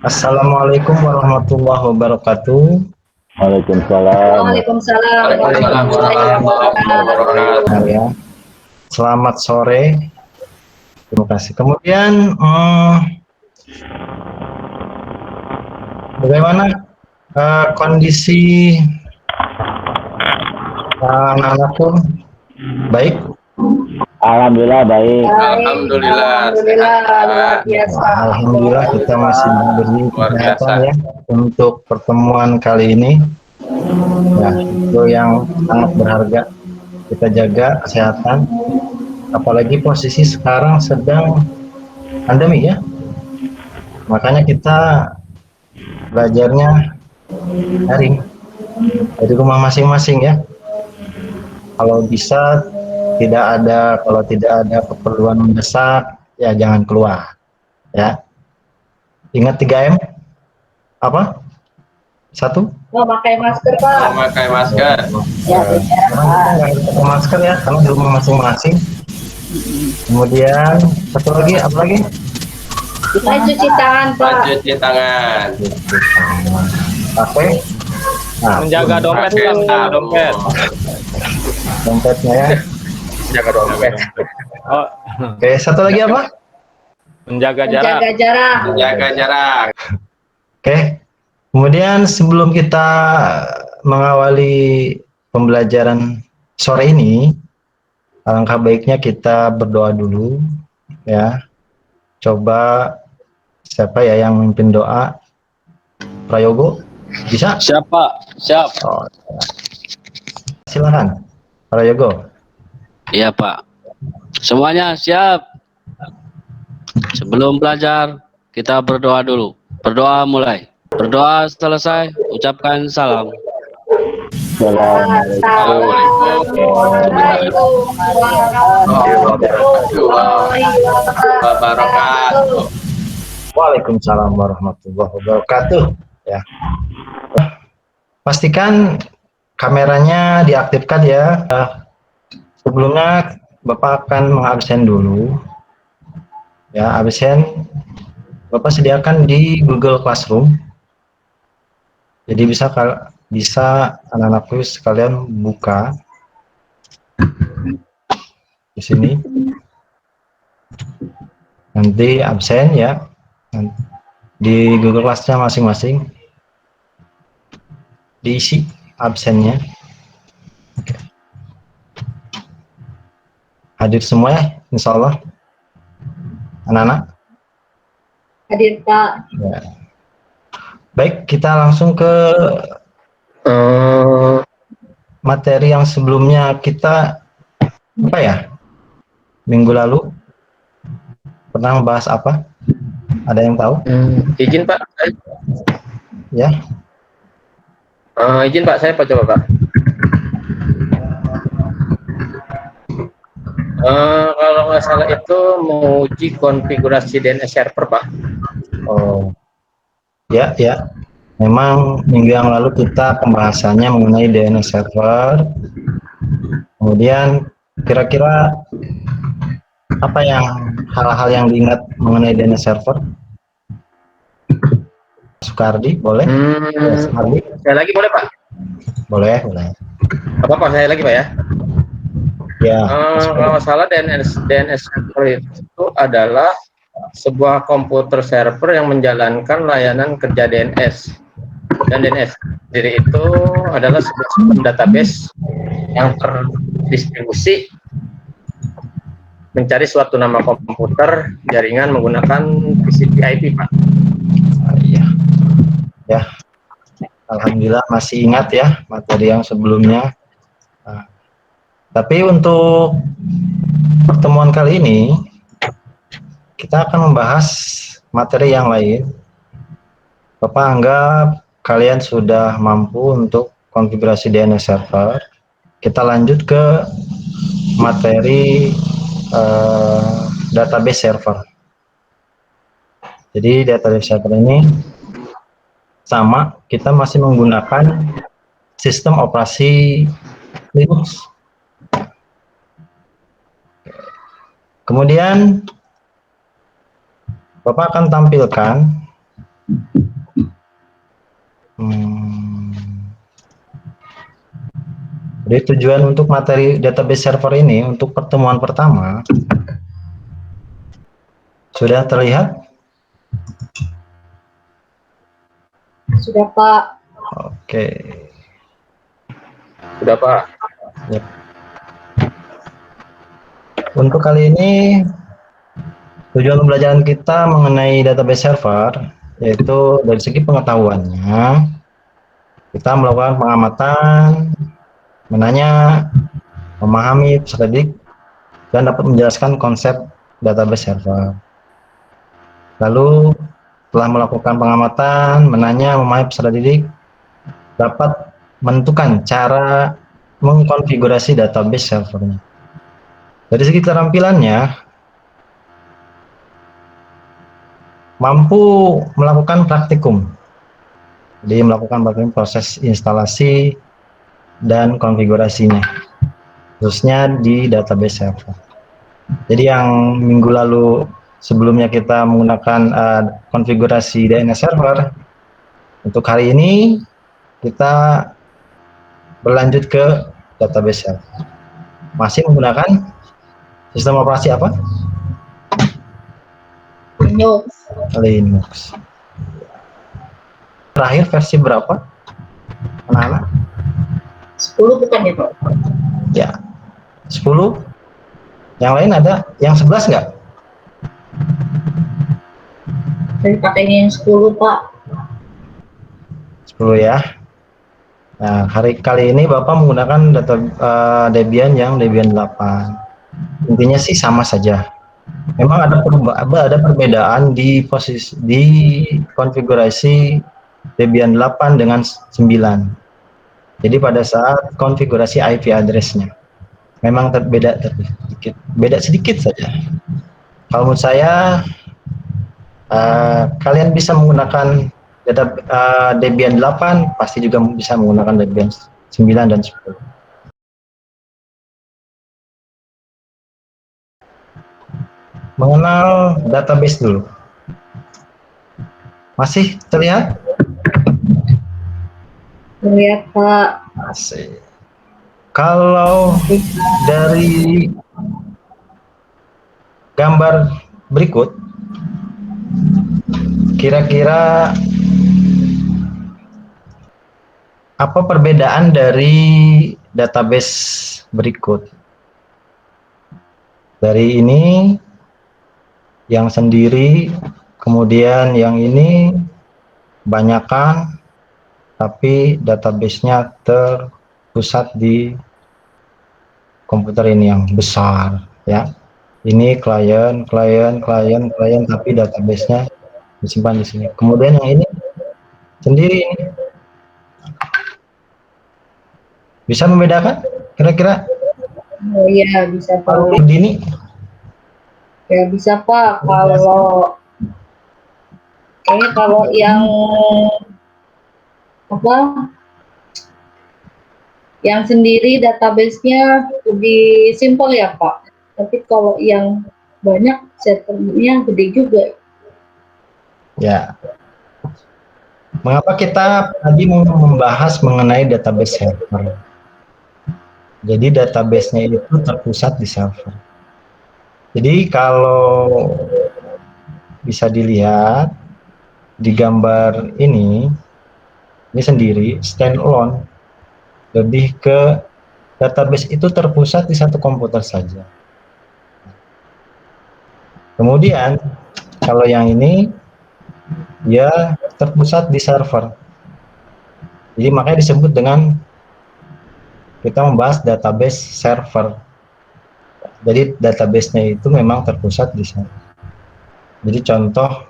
Assalamualaikum warahmatullahi wabarakatuh. Waalaikumsalam. Waalaikumsalam warahmatullahi wabarakatuh. Nah, ya. Selamat sore. Terima kasih. Kemudian, bagaimana kondisi anak-anakku? Baik. Alhamdulillah baik. Alhamdulillah luar biasa. Alhamdulillah kita masih diberi kesehatan ya untuk pertemuan kali ini. Ya, itu yang sangat berharga. Kita jaga kesehatan. Apalagi posisi sekarang sedang pandemi ya. Makanya kita belajarnya daring dari rumah masing-masing ya. Kalau bisa kalau tidak ada keperluan mendesak ya jangan keluar ya. Ingat 3M apa? 1 Memakai masker, Pak. Memakai masker. Ya, Karena kita nggak harus pakai masker ya karena di rumah masing-masing. Kemudian satu lagi apa lagi? kita cuci tangan, Pak. Cuci tangan. Pakai Menjaga dompet, Pak. Dompet. dompetnya ya. Menjaga dompet. Oh, Oke, satu lagi apa? menjaga jarak. Menjaga jarak. Jaga jarak. Oke. Kemudian sebelum kita mengawali pembelajaran sore ini, alangkah baiknya kita berdoa dulu ya. Coba siapa ya yang memimpin doa? Prayogo? Bisa? Siapa? Siap. Oh, silakan. Prayogo. Iya Pak, semuanya siap. Sebelum belajar, kita berdoa dulu. Berdoa mulai. Berdoa selesai, ucapkan salam. Assalamualaikum warahmatullahi wabarakatuh. Waalaikumsalam warahmatullahi wabarakatuh. Ya. Pastikan kameranya diaktifkan ya. Sebelumnya Bapak akan mengabsen dulu. Ya, absen Bapak sediakan di Google Classroom. Jadi bisa anak-anakku sekalian buka di sini. Nanti absen ya. Di Google Class-nya masing-masing. Diisi absennya. Oke. Hadir semua ya, insya Allah. Anak-anak. Hadir, Pak. Ya. Baik, kita langsung ke materi yang sebelumnya kita apa ya? Minggu lalu pernah membahas apa? Ada yang tahu? Izin Pak. Ya. Izin Pak, saya coba Pak. Kalau nggak salah itu menguji konfigurasi DNS server Pak. Oh, ya. Memang minggu yang lalu kita pembahasannya mengenai DNS server. Kemudian kira-kira apa hal-hal yang diingat mengenai DNS server? Sukardi, boleh? Sukardi? Saya lagi boleh Pak? Boleh. Apa saya lagi Pak ya? Ya. Kalau nggak salah DNS server itu adalah sebuah komputer server yang menjalankan layanan kerja DNS. Dan DNS sendiri itu adalah sebuah sistem database yang terdistribusi mencari suatu nama komputer jaringan menggunakan TCP IP Pak. Iya. Ya. Alhamdulillah masih ingat ya materi yang sebelumnya. Tapi untuk pertemuan kali ini kita akan membahas materi yang lain. Bapak anggap kalian sudah mampu untuk konfigurasi DNS server. Kita lanjut ke materi database server. Jadi database server ini sama, kita masih menggunakan sistem operasi Linux. Kemudian Bapak akan tampilkan Jadi tujuan untuk materi database server ini untuk pertemuan pertama sudah terlihat? Sudah Pak. Oke. Sudah Pak. Ya. Untuk kali ini tujuan pembelajaran kita mengenai database server yaitu dari segi pengetahuannya kita melakukan pengamatan, menanya, memahami peserta didik, dan dapat menjelaskan konsep database server. Lalu setelah melakukan pengamatan, menanya, memahami peserta didik, dapat menentukan cara mengkonfigurasi database servernya. Dari segi keterampilannya, mampu melakukan praktikum, jadi melakukan proses instalasi dan konfigurasinya, khususnya di database server. Jadi yang minggu lalu sebelumnya kita menggunakan konfigurasi DNS server, untuk hari ini kita berlanjut ke database server. Masih menggunakan sistem operasi apa? Linux. Terakhir versi berapa? Anak-anak? 10 bukan ya Pak? Ya, 10. Yang lain ada? Yang 11 enggak? Saya pakainya yang 10 Pak. 10 ya. Nah, kali ini Bapak menggunakan data Debian yang Debian 8. Intinya sih sama saja. Memang ada perbedaan di konfigurasi Debian 8 dengan 9. Jadi pada saat konfigurasi IP address-nya memang beda sedikit saja. Kalau menurut saya kalian bisa menggunakan Debian 8, pasti juga bisa menggunakan Debian 9 dan 10. Mengenal database dulu. Masih terlihat? Terlihat Pak. Masih. Kalau dari gambar berikut, kira-kira apa perbedaan dari database berikut? Dari ini yang sendiri, kemudian yang ini banyakan, tapi database-nya terpusat di komputer ini yang besar, ya. Ini klien, tapi database-nya disimpan di sini. Kemudian yang ini sendiri ini. Bisa membedakan kira-kira? Oh iya bisa Pak. Dini? Ya bisa Pak. Kalau yang apa? Yang sendiri database-nya lebih simpel ya Pak. Tapi kalau yang banyak servernya gede juga. Ya. Mengapa kita tadi mau membahas mengenai database server? Jadi database-nya itu terpusat di server. Jadi kalau bisa dilihat di gambar ini sendiri standalone, lebih ke database itu terpusat di satu komputer saja. Kemudian kalau yang ini ya terpusat di server. Jadi makanya disebut dengan kita membahas database server. Jadi database-nya itu memang terpusat di sana. Jadi contoh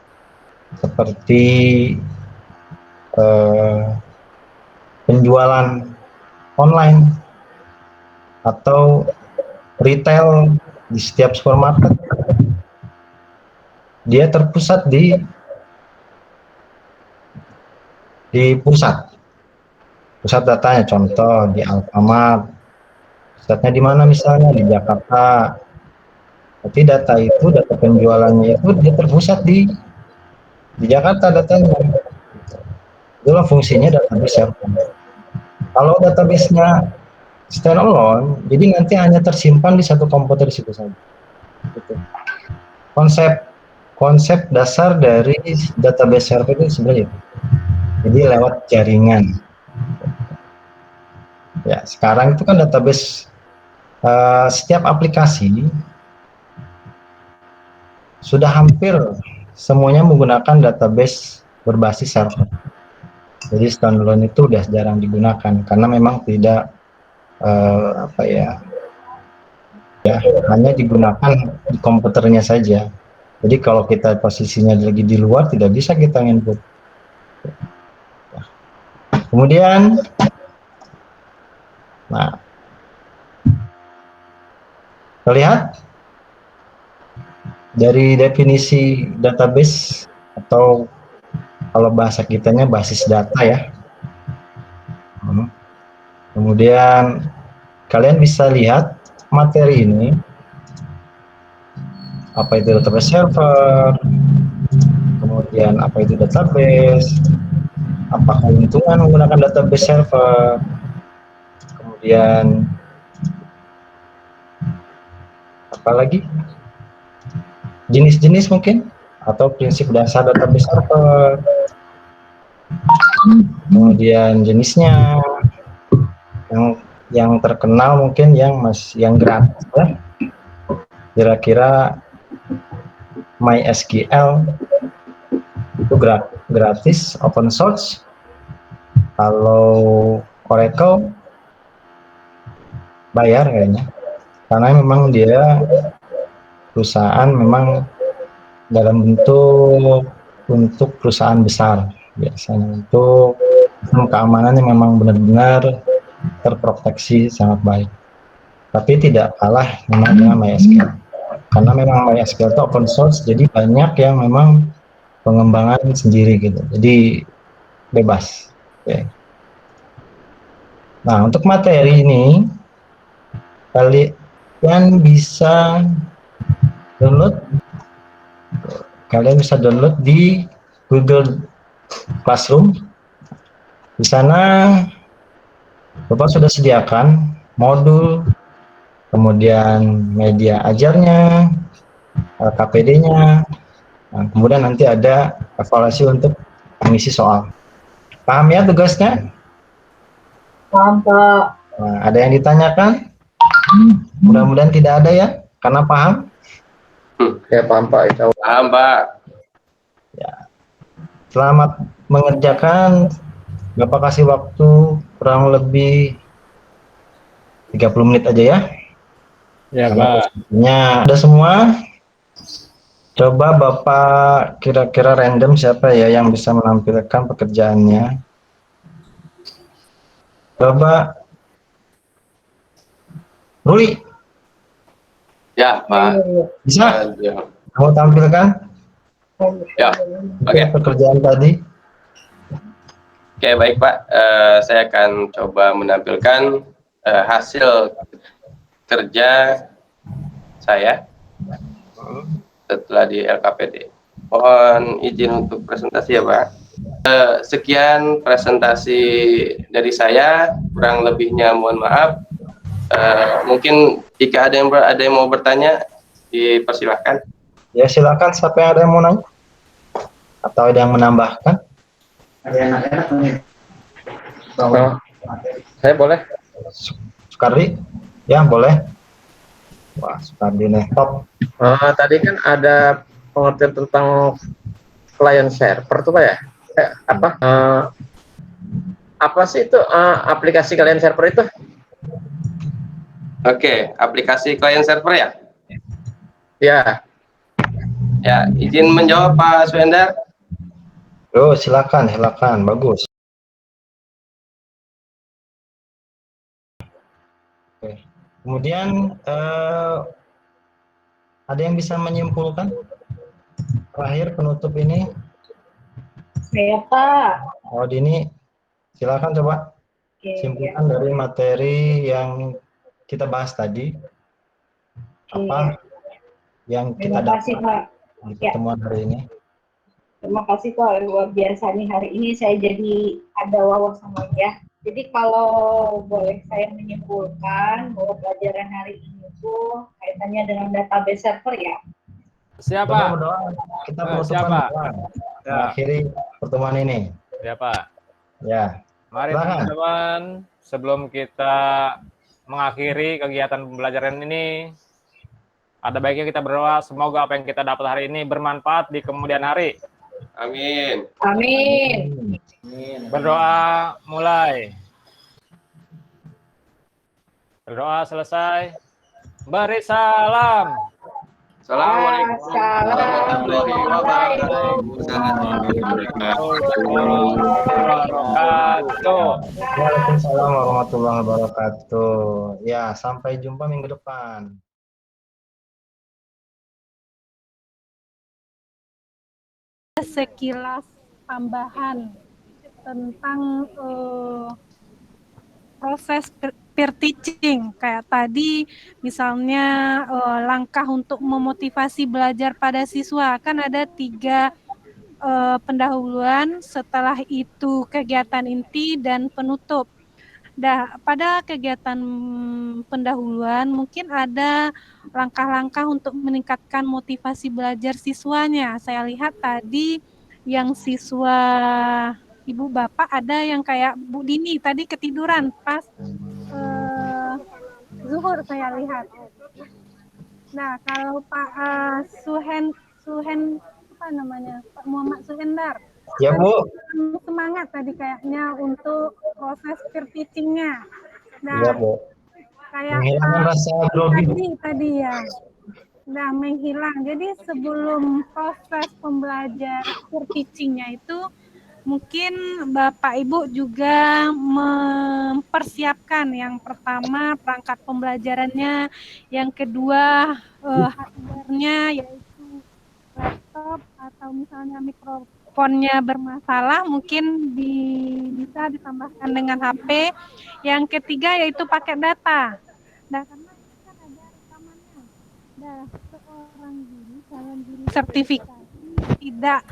seperti penjualan online atau retail di setiap supermarket, dia terpusat di pusat datanya. Contoh di Alfamart, pusatnya di mana misalnya di Jakarta. Tapi data penjualannya itu dia terpusat di Di Jakarta datanya. Itulah fungsinya database server. Kalau database-nya standalone, jadi nanti hanya tersimpan di satu komputer di situ saja. Gitu. Konsep dasar dari database server itu sebenarnya itu. Jadi lewat jaringan. Ya, sekarang itu kan database setiap aplikasi sudah hampir semuanya menggunakan database berbasis server. Jadi standalone itu udah jarang digunakan karena memang tidak hanya digunakan di komputernya saja. Jadi kalau kita posisinya lagi di luar tidak bisa kita input. Kemudian, nah, terlihat dari definisi database atau kalau bahasa kitanya basis data ya. Kemudian kalian bisa lihat materi ini, apa itu database server, kemudian apa itu database, apa keuntungan menggunakan database server, kemudian apa lagi, jenis-jenis mungkin atau prinsip dasar database server, kemudian jenisnya, yang terkenal mungkin yang gratis ya. Kira-kira MySQL itu gratis, open source. Kalau Oracle bayar kayaknya, karena memang dia perusahaan memang dalam bentuk untuk perusahaan besar biasanya, untuk keamanannya memang benar-benar terproteksi sangat baik, tapi tidak kalah memang dengan MySQL, karena memang MySQL itu open source, jadi banyak yang memang pengembangan sendiri gitu, jadi bebas. Oke. Nah, untuk materi ini kalian bisa download di Google Classroom. Di sana Bapak sudah sediakan modul, kemudian media ajarnya, KPD-nya, nah, kemudian nanti ada evaluasi untuk mengisi soal. Paham ya tugasnya? Paham, Pak. Nah, ada yang ditanyakan? Mudah-mudahan tidak ada ya, karena paham. Ya paham Pak, insya Allah. Paham, Pak. Ya. Selamat mengerjakan. Bapak kasih waktu kurang lebih 30 menit aja ya. Ya Pak. Ada semua. Coba Bapak kira-kira random siapa ya yang bisa menampilkan pekerjaannya. Coba Ruli. Ya, Pak. Bisa? Ya. Kamu tampilkan Ya. Oke. pekerjaan tadi. Oke, baik Pak. Saya akan coba menampilkan hasil kerja saya setelah di LKPD. Mohon izin untuk presentasi ya Pak. Sekian presentasi dari saya, kurang lebihnya mohon maaf. Mungkin jika ada yang mau bertanya, dipersilahkan. Ya silakan, siapa yang ada yang mau nanya atau ada yang menambahkan? Oh, saya boleh? Sukardi? Ya boleh. Wah, Sukardi nih top. Tadi kan ada pengertian tentang client server tuh Pak ya? Apa sih itu aplikasi client server itu? Oke, aplikasi client server ya? Ya. Ya, izin menjawab Pak Suendar. Yo, silakan, bagus. Oke. Kemudian ada yang bisa menyimpulkan terakhir penutup ini? Saya, Pak. Oh, Dini, silakan coba Oke, simpulkan dari materi yang kita bahas tadi. Apa yang kita Terima kasih, dapat Pak. di pertemuan hari ini? Terima kasih Pak, luar biasa nih hari ini saya jadi ada wawasan lagi ya. Jadi kalau boleh saya menyimpulkan bahwa pelajaran hari ini tuh kaitannya dengan database server ya. Siapa? Bapak berdoa, kita penutupan siapa? doa. Ya. Mengakhiri pertemuan ini. Ya Pak. Ya. Mari Silakan. teman-teman, sebelum kita mengakhiri kegiatan pembelajaran ini, ada baiknya kita berdoa semoga apa yang kita dapat hari ini bermanfaat di kemudian hari. Amin. Amin. Berdoa mulai. Berdoa selesai. Beri salam. Assalamualaikum warahmatullahi Wabarakatuh. Waalaikumsalam warahmatullahi wabarakatuh. Ya, sampai jumpa minggu depan. Sekilas tambahan tentang proses peer teaching kayak tadi misalnya langkah untuk memotivasi belajar pada siswa kan ada 3 pendahuluan, setelah itu kegiatan inti dan penutup. Nah, pada kegiatan pendahuluan mungkin ada langkah-langkah untuk meningkatkan motivasi belajar siswanya. Saya lihat tadi yang siswa Ibu Bapak ada yang kayak Bu Dini tadi ketiduran pas zuhur saya lihat. Nah, kalau Pak Suhen apa namanya? Pak Muhammad Suhendar. Ya, Bu. Semangat tadi kayaknya untuk proses peer teaching-nya. Nah, Ya, Bu. kayak Menghilangkan rasa grogi. tadi ya. Nah, menghilang. Jadi sebelum proses pembelajaran peer teaching-nya itu mungkin Bapak Ibu juga mempersiapkan yang pertama perangkat pembelajarannya, yang kedua hardware-nya yaitu laptop atau misalnya mikrofonnya bermasalah mungkin bisa ditambahkan dengan HP. Yang ketiga yaitu pakai data. Nah, karena kan ada rekamannya. Nah, seorang guru, calon guru sertifikasi tidak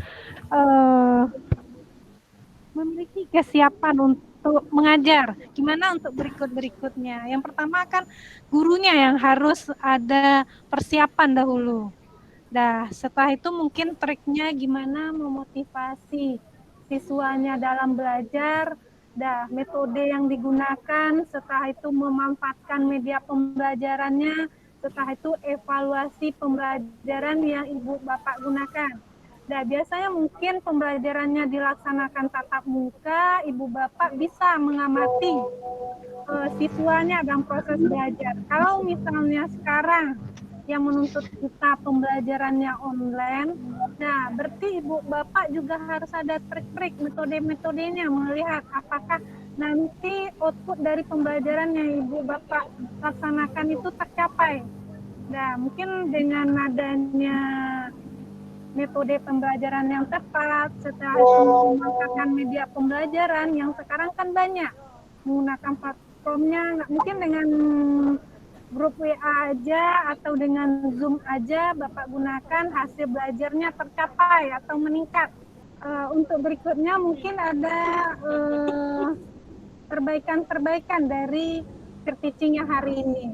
memiliki kesiapan untuk mengajar. Gimana untuk berikutnya? Yang pertama kan gurunya yang harus ada persiapan dahulu. Nah, setelah itu mungkin triknya gimana memotivasi siswanya dalam belajar. Nah, metode yang digunakan, setelah itu memanfaatkan media pembelajarannya, setelah itu evaluasi pembelajaran yang Ibu Bapak gunakan. Nah, biasanya mungkin pembelajarannya dilaksanakan tatap muka, Ibu Bapak bisa mengamati siswanya dalam proses belajar. Kalau misalnya sekarang yang menuntut kita pembelajarannya online, nah berarti Ibu Bapak juga harus ada trik-trik metode-metodenya melihat apakah nanti output dari pembelajaran yang Ibu Bapak laksanakan itu tercapai. Nah, mungkin dengan adanya metode pembelajaran yang tepat, setelah itu menggunakan media pembelajaran yang sekarang kan banyak, menggunakan platformnya, nggak mungkin dengan grup WA aja atau dengan Zoom aja Bapak gunakan hasil belajarnya tercapai atau meningkat. Untuk berikutnya mungkin ada perbaikan-perbaikan dari peer teaching yang hari ini.